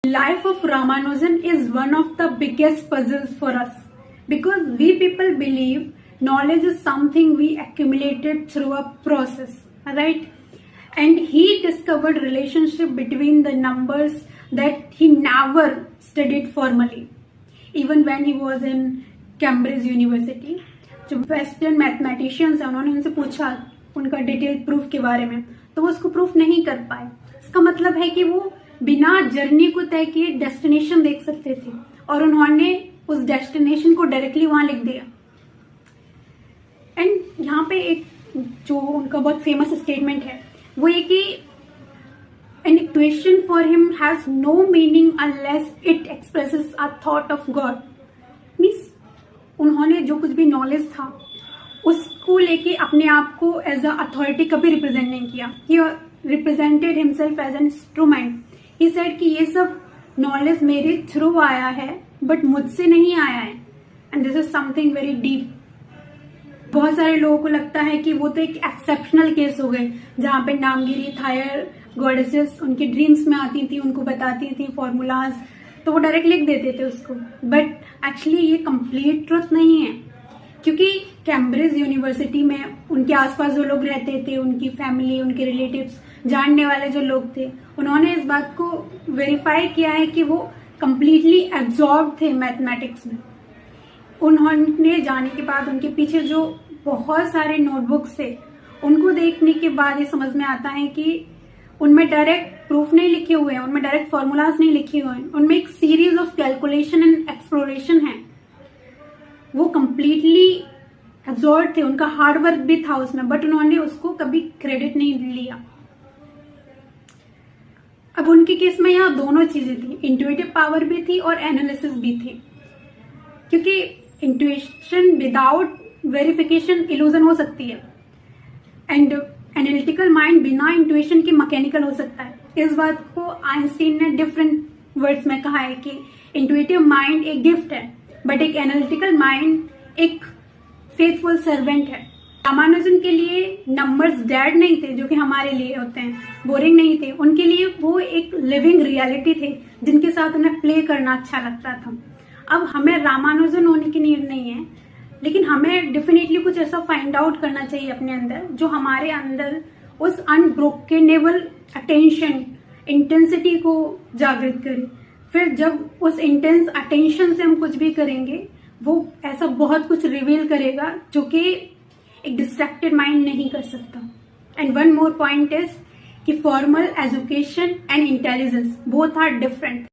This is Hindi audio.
Life of Ramanujan is one of the biggest puzzles for us because we people believe knowledge is something we accumulated through a process, right? And he discovered relationship between the numbers that he never studied formally, even when he was in Cambridge University. जो वेस्टर्न मैथमेटिशियंस हैं उन्होंने उनसे पूछा उनका डिटेल प्रूफ के बारे में, तो वो उसको प्रूफ नहीं कर पाए। इसका मतलब है कि वो बिना जर्नी को तय किए डेस्टिनेशन देख सकते थे और उन्होंने उस डेस्टिनेशन को डायरेक्टली वहां लिख दिया। एंड यहाँ पे एक जो उनका बहुत फेमस स्टेटमेंट है वो ये कि an equation for him has no meaning unless it expresses a thought of God। Means उन्होंने जो कुछ भी नॉलेज था उसको लेके अपने आप को एज अ अथॉरिटी कभी रिप्रेजेंट नहीं किया। He represented himself as an instrument. He said कि ये सब नॉलेज मेरे थ्रू आया है बट मुझसे नहीं आया है, and this is something very deep. बहुत सारे लोगों को लगता है कि वो तो एक एक्सेप्शनल केस हो गए जहां पे नामगिरी थायर गॉडेसेस उनके ड्रीम्स में आती थी, उनको बताती थी फॉर्मूलाज, तो वो डायरेक्ट लिख देते थे उसको। बट एक्चुअली ये कंप्लीट ट्रुथ नहीं है, क्योंकि कैम्ब्रिज यूनिवर्सिटी में उनके आसपास जो लोग रहते थे, उनकी फैमिली, उनके रिलेटिव्स, जानने वाले जो लोग थे, उन्होंने इस बात को वेरीफाई किया है कि वो कंप्लीटली एब्जॉर्ब थे मैथमेटिक्स में। उन्होंने जाने के बाद उनके पीछे जो बहुत सारे नोटबुक्स थे उनको देखने के बाद ये समझ में आता है कि उनमें डायरेक्ट प्रूफ नहीं लिखे हुए हैं, उनमें डायरेक्ट फॉर्मूलाज नहीं लिखे हुए हैं, उनमें एक series of calculation and exploration है। वो कंप्लीटली एब्जॉर्ब थे, उनका हार्ड वर्क भी था उसमें, बट उन्होंने उसको कभी क्रेडिट नहीं लिया। अब उनके केस में यहाँ दोनों चीजें थी, इंट्यूटिव पावर भी थी और एनालिसिस भी थी, क्योंकि इंट्यूशन विदाउट वेरिफिकेशन इल्यूजन हो सकती है एंड एनालिटिकल माइंड बिना इंट्यूशन के मैकेनिकल हो सकता है। इस बात को आइंस्टीन ने डिफरेंट वर्ड्स में कहा है कि इंट्यूटिव माइंड एक गिफ्ट है बट एक एनालिटिकल माइंड एक फेथफुल सर्वेंट है। रामानुजन के लिए नंबर्स डेड नहीं थे जो कि हमारे लिए होते हैं, बोरिंग नहीं थे, उनके लिए वो एक लिविंग रियलिटी थे जिनके साथ उन्हें प्ले करना अच्छा लगता था। अब हमें रामानुजन होने की नीड नहीं है, लेकिन हमें डेफिनेटली कुछ ऐसा फाइंड आउट करना चाहिए अपने अंदर जो हमारे अंदर उस अनब्रोकेनेबल अटेंशन इंटेंसिटी को जागृत करे। फिर जब उस इंटेंस अटेंशन से हम कुछ भी करेंगे वो ऐसा बहुत कुछ रिवील करेगा जो कि एक डिस्ट्रैक्टेड माइंड नहीं कर सकता। And one more point is कि formal education and intelligence both are different.